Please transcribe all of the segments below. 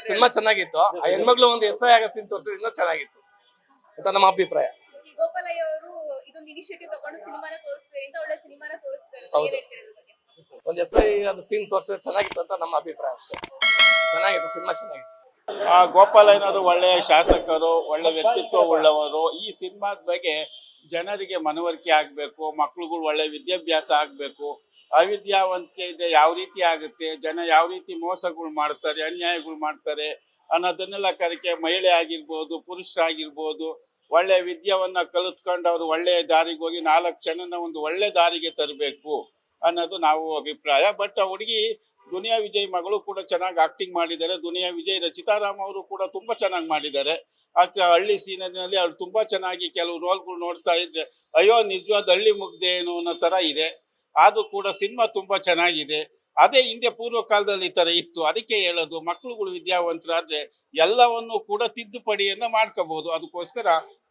Cinema ಚೆನ್ನಾಗಿತ್ತು. ಆ ಹೆಣ್ಮಕ್ಳು ಒಂದು ಎಸ್ ಐ ಆಗೋ ಸೀನ್ ತೋರಿಸಿದ್ರೆ ಇನ್ನೂ ಚೆನ್ನಾಗಿತ್ತು ಅಂತ ನಮ್ಮ ಅಭಿಪ್ರಾಯ. ಗೋಪಾಲಯ್ಯ ಅವರು ಇದೊಂದು ಇನಿಷಿಯೇಟಿವ್ ತಗೊಂಡು ಸಿನಿಮಾನ ತೋರಿಸ್ತಾರೆ ಅಂತ ಒಳ್ಳೆ ಸಿನಿಮಾನ ತೋರಿಸ್ತಾರೆ. ಹೌದು, ಒಂದು ಎಸ್ ಐ ಅದು ಸೀನ್ ತೋರಿಸಿದ್ರೆ ಚೆನ್ನಾಗಿತ್ತು ಅಂತ ನಮ್ಮ ಅಭಿಪ್ರಾಯ ಅಷ್ಟೇ. ಚೆನ್ನಾಗಿತ್ತು, ಸಿನಿಮಾ ಚೆನ್ನಾಗಿತ್ತು. ಗೋಪಾಲಯ್ಯನವರು ಒಳ್ಳೆಯ ಶಾಸಕರು, ಒಳ್ಳೆ ವ್ಯಕ್ತಿತ್ವ ಉಳ್ಳವರು. ಈ ಸಿನಿಮಾದ ಬಗ್ಗೆ ಜನರಿಗೆ ಮನವರಿಕೆ ಆಗಬೇಕು, ಮಕ್ಳುಗಳು ಒಳ್ಳೆ ವಿದ್ಯಾಭ್ಯಾಸ ಆಗಬೇಕು. ಅವಿದ್ಯಾವಂತಿಕೆ ಇದೆ ಯಾವ ರೀತಿ ಆಗುತ್ತೆ, ಜನ ಯಾವ ರೀತಿ ಮೋಸಗಳು ಮಾಡ್ತಾರೆ, ಅನ್ಯಾಯಗಳು ಮಾಡ್ತಾರೆ ಅನ್ನೋದನ್ನೆಲ್ಲ ಕರಿಕೆ ಮಹಿಳೆ ಆಗಿರ್ಬೋದು, ಪುರುಷರಾಗಿರ್ಬೋದು, ಒಳ್ಳೆ ವಿದ್ಯಾವನ್ನ ಕಲಿತ್ಕೊಂಡು ಅವರು ಒಳ್ಳೆಯ ದಾರಿಗೆ ಹೋಗಿ 4 ಜನನ ಒಂದು ಒಳ್ಳೆ ದಾರಿಗೆ ತರಬೇಕು ಅನ್ನೋದು ನಾವು ಅಭಿಪ್ರಾಯ. ಬಟ್ ಆ ಹುಡುಗಿ ದುನಿಯಾ ವಿಜಯ್ ಮಗಳು ಕೂಡ ಚೆನ್ನಾಗಿ ಆಕ್ಟಿಂಗ್ ಮಾಡಿದ್ದಾರೆ. ದುನಿಯಾ ವಿಜಯ್, ರಚಿತಾರಾಮ್ ಅವರು ಕೂಡ ತುಂಬಾ ಚೆನ್ನಾಗಿ ಮಾಡಿದ್ದಾರೆ. ಆ ಹಳ್ಳಿ ಸೀನಲ್ಲಿ ಅವ್ರು ತುಂಬಾ ಚೆನ್ನಾಗಿ ಕೆಲವು ರೋಲ್ಗಳು ನೋಡ್ತಾ ಇದ್ರೆ ಅಯ್ಯೋ ನಿಜವಾದ ಹಳ್ಳಿ ಮುಗ್ದೆ ಏನು ಅನ್ನೋ ತರ ಇದೆ. ಆದ್ರೂ ಕೂಡ ಸಿನಿಮಾ ತುಂಬಾ ಚೆನ್ನಾಗಿದೆ. ಅದೇ ಹಿಂದೆ ಪೂರ್ವ ಕಾಲದಲ್ಲಿ ಈ ತರ ಇತ್ತು. ಅದಕ್ಕೆ ಹೇಳೋದು, ಮಕ್ಕಳುಗಳು ವಿದ್ಯಾವಂತರಾದ್ರೆ ಎಲ್ಲವನ್ನು ಕೂಡ ತಿದ್ದುಪಡಿಯನ್ನ ಮಾಡ್ಕೋಬಹುದು. ಅದಕ್ಕೋಸ್ಕರ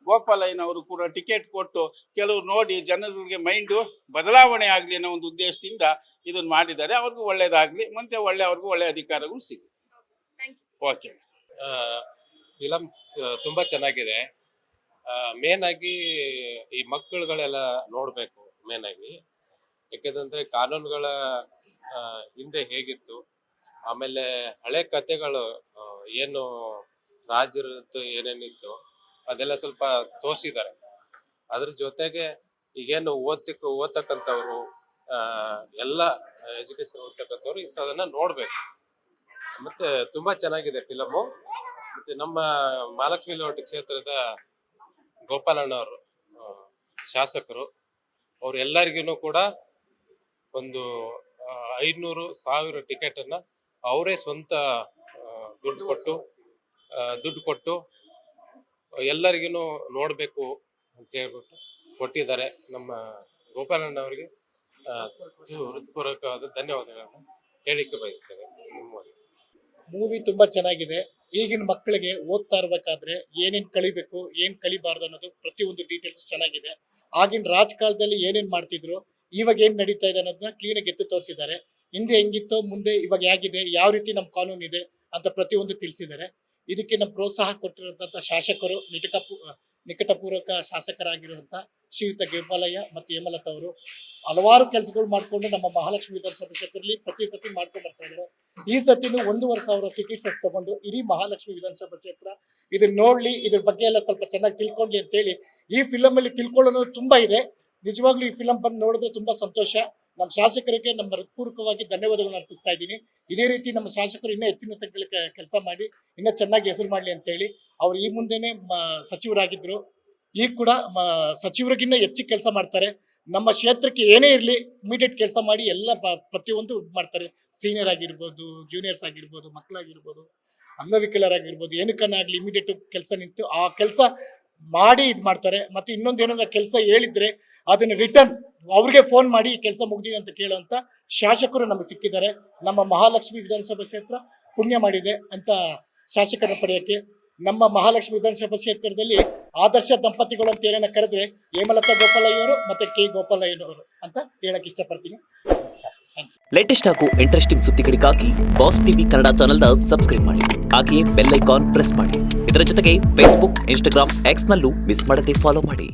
ಗೋಪಾಲಯ್ಯನವರು ಕೂಡ ಟಿಕೆಟ್ ಕೊಟ್ಟು ಕೆಲವರು ನೋಡಿ ಜನರಿಗೆ ಮೈಂಡು ಬದಲಾವಣೆ ಆಗಲಿ ಅನ್ನೋ ಒಂದು ಉದ್ದೇಶದಿಂದ ಇದನ್ನ ಮಾಡಿದ್ದಾರೆ. ಅವ್ರಿಗೂ ಒಳ್ಳೇದಾಗ್ಲಿ, ಮತ್ತೆ ಅವ್ರಿಗೂ ಒಳ್ಳೆ ಅಧಿಕಾರಗಳು ಸಿಗಲಿ. ಓಕೆ. ಫಿಲಮ್ ತುಂಬಾ ಚೆನ್ನಾಗಿದೆ. ಮೇನ್ ಆಗಿ ಈ ಮಕ್ಕಳುಗಳೆಲ್ಲ ನೋಡಬೇಕು ಮೇನ್ ಆಗಿ. ಯಾಕೆಂದ್ರೆ ಕಾನೂನುಗಳ ಹಿಂದೆ ಹೇಗಿತ್ತು, ಆಮೇಲೆ ಹಳೆ ಕಥೆಗಳು ಏನು ರಾಜರದ್ದು ಏನೇನಿತ್ತು ಅದೆಲ್ಲ ಸ್ವಲ್ಪ ತೋರಿಸಿದ್ದಾರೆ. ಅದ್ರ ಜೊತೆಗೆ ಈಗೇನು ಓದ್ತಕ್ಕಂಥವ್ರು ಎಲ್ಲ ಎಜುಕೇಶನ್ ಓದ್ತಕ್ಕಂಥವ್ರು ಇಂಥದನ್ನ ನೋಡ್ಬೇಕು. ಮತ್ತೆ ತುಂಬಾ ಚೆನ್ನಾಗಿದೆ ಫಿಲಮು. ಮತ್ತೆ ನಮ್ಮ ಮಹಾಲಕ್ಷ್ಮಿ ಲೇಔಟ್ ಕ್ಷೇತ್ರದ ಗೋಪಾಲಣ್ಣವರು ಶಾಸಕರು, ಅವ್ರು ಎಲ್ಲರಿಗೂ ಕೂಡ ಒಂದು 500,000 ಟಿಕೆಟನ್ನು ಅವರೇ ಸ್ವಂತ ದುಡ್ಡು ಕೊಟ್ಟು ಎಲ್ಲರಿಗೂ ನೋಡಬೇಕು ಅಂತ ಹೇಳ್ಬಿಟ್ಟು ಕೊಟ್ಟಿದ್ದಾರೆ. ನಮ್ಮ ಗೋಪಾಲಣ್ಣ ಅವರಿಗೆ ಹೃತ್ಪೂರ್ವಕವಾದ ಧನ್ಯವಾದಗಳನ್ನು ಹೇಳಿಕ್ಕೆ ಬಯಸ್ತೇನೆ. ಮೂವಿ ತುಂಬಾ ಚೆನ್ನಾಗಿದೆ. ಈಗಿನ ಮಕ್ಕಳಿಗೆ ಓದ್ತಾ ಇರ್ಬೇಕಾದ್ರೆ ಏನೇನ್ ಕಲಿಬೇಕು, ಏನ್ ಕಲಿಬಾರ್ದು ಅನ್ನೋದು ಪ್ರತಿಯೊಂದು ಡೀಟೇಲ್ಸ್ ಚೆನ್ನಾಗಿದೆ. ಆಗಿನ ರಾಜಕಾಲದಲ್ಲಿ ಏನೇನ್ ಮಾಡ್ತಿದ್ರು, ಇವಾಗ ಏನ್ ನಡೀತಾ ಇದೆ ಅನ್ನೋದನ್ನ ಕ್ಲೀನಾಗಿ ಎತ್ತು ತೋರಿಸಿದ್ದಾರೆ. ಹಿಂದೆ ಹೆಂಗಿತ್ತೋ ಮುಂದೆ ಇವಾಗ ಹೇಗಿದೆ, ಯಾವ ರೀತಿ ನಮ್ಮ ಕಾನೂನು ಇದೆ ಅಂತ ಪ್ರತಿಯೊಂದು ತಿಳಿಸಿದ್ದಾರೆ. ಇದಕ್ಕೆ ನಮ್ಮ ಪ್ರೋತ್ಸಾಹ ಕೊಟ್ಟಿರುವಂತ ಶಾಸಕರು, ನಿಕಟಪೂರ್ವಕ ಶಾಸಕರಾಗಿರುವಂತ ಶ್ರೀಯುತ ಗೋಪಾಲಯ್ಯ ಮತ್ತು ಹೇಮಲತಾ ಅವರು ಹಲವಾರು ಕೆಲಸಗಳು ಮಾಡಿಕೊಂಡು ನಮ್ಮ ಮಹಾಲಕ್ಷ್ಮಿ ವಿಧಾನಸಭಾ ಕ್ಷೇತ್ರದಲ್ಲಿ ಪ್ರತಿ ಸತಿ ಮಾಡ್ಕೊಂಡು ಬರ್ತಾ ಇದ್ದಾರೆ. ಈ ಸತಿನೂ 1,500 ಟಿಕೆಟ್ಸ್ ತಗೊಂಡು ಇಡೀ ಮಹಾಲಕ್ಷ್ಮಿ ವಿಧಾನಸಭಾ ಕ್ಷೇತ್ರ ಇದನ್ನ ನೋಡ್ಲಿ, ಇದ್ರ ಬಗ್ಗೆ ಎಲ್ಲ ಸ್ವಲ್ಪ ಚೆನ್ನಾಗಿ ತಿಳ್ಕೊಂಡ್ಲಿ ಅಂತೇಳಿ ಈ ಫಿಲಮ್ ಅಲ್ಲಿ ತಿಳ್ಕೊಳ್ಳೋದು ತುಂಬಾ ಇದೆ. ನಿಜವಾಗ್ಲೂ ಈ ಫಿಲಂ ಬಂದು ನೋಡಿದ್ರೆ ತುಂಬಾ ಸಂತೋಷ. ನಮ್ಮ ಶಾಸಕರಿಗೆ ನಮ್ಮ ಹೃತ್ಪೂರ್ವಕವಾಗಿ ಧನ್ಯವಾದಗಳನ್ನು ಅರ್ಪಿಸ್ತಾ ಇದ್ದೀನಿ. ಇದೇ ರೀತಿ ನಮ್ಮ ಶಾಸಕರು ಇನ್ನೂ ಹೆಚ್ಚಿನ ಸಂಖ್ಯೆಯಲ್ಲಿ ಕೆಲಸ ಮಾಡಿ ಇನ್ನೂ ಚೆನ್ನಾಗಿ ಹೆಸರು ಮಾಡಲಿ ಅಂತೇಳಿ. ಅವ್ರು ಈ ಮುಂದೆನೆ ಸಚಿವರಾಗಿದ್ರು, ಈಗ ಕೂಡ ಸಚಿವರಿಗಿನ್ನ ಹೆಚ್ಚು ಕೆಲಸ ಮಾಡ್ತಾರೆ. ನಮ್ಮ ಕ್ಷೇತ್ರಕ್ಕೆ ಏನೇ ಇರಲಿ ಇಮಿಡಿಯೇಟ್ ಕೆಲಸ ಮಾಡಿ ಎಲ್ಲ ಪ್ರತಿಯೊಂದು ಮಾಡ್ತಾರೆ. ಸೀನಿಯರ್ ಆಗಿರ್ಬೋದು, ಜೂನಿಯರ್ಸ್ ಆಗಿರ್ಬೋದು, ಮಕ್ಕಳಾಗಿರ್ಬೋದು, ಅಂಗವಿಕಲರಾಗಿರ್ಬೋದು, ಏನಕ್ಕನ್ನಾಗಲಿ ಇಮಿಡಿಯೇಟ್ ಕೆಲಸ ನಿಂತು ಆ ಕೆಲಸ ಮಾಡಿ ಇದು ಮಾಡ್ತಾರೆ. ಮತ್ತೆ ಇನ್ನೊಂದು ಏನಾದ್ರು ಕೆಲಸ ಹೇಳಿದ್ರೆ ಅದನ್ನ ರಿಟರ್ನ್ ಅವ್ರಿಗೆ ಫೋನ್ ಮಾಡಿ ಈ ಕೆಲಸ ಮುಗಿದಿದೆ ಅಂತ ಕೇಳುವಂತ ಶಾಸಕರು ನಮಗೆ ಸಿಕ್ಕಿದ್ದಾರೆ. ನಮ್ಮ ಮಹಾಲಕ್ಷ್ಮಿ ವಿಧಾನಸಭಾ ಕ್ಷೇತ್ರ ಪುಣ್ಯ ಮಾಡಿದೆ ಅಂತ ಶಾಸಕರ ಪಡೆಯಕ್ಕೆ. ನಮ್ಮ ಮಹಾಲಕ್ಷ್ಮಿ ವಿಧಾನಸಭಾ ಕ್ಷೇತ್ರದಲ್ಲಿ ಆದರ್ಶ ದಂಪತಿಗಳು ಅಂತ ಏನೇನ ಕರೆದ್ರೆ ಹೇಮಲತಾ ಗೋಪಾಲಯ್ಯವರು ಮತ್ತೆ ಕೆ ಗೋಪಾಲಯ್ಯನವರು ಅಂತ ಹೇಳಕ್ ಇಷ್ಟಪಡ್ತೀನಿ. ನಮಸ್ಕಾರ. ಲೇಟೆಸ್ಟ್ ಹಾಗೂ ಇಂಟ್ರೆಸ್ಟಿಂಗ್ ಸುದ್ದಿಗಳಿಗಾಗಿ ಬಾಸ್ ಟಿವಿ ಕನ್ನಡ ಚಾನೆಲ್ನ ಸಬ್ಸ್ಕ್ರೈಬ್ ಮಾಡಿ. ಹಾಗೆಯೇ ಬೆಲ್ ಐಕಾನ್ ಪ್ರೆಸ್ ಮಾಡಿ. ಇದರ ಜೊತೆಗೆ ಫೇಸ್ಬುಕ್, ಇನ್ಸ್ಟಾಗ್ರಾಮ್, ಎಕ್ಸ್ ನಲ್ಲೂ ಮಿಸ್ ಮಾಡದೆ ಫಾಲೋ ಮಾಡಿ.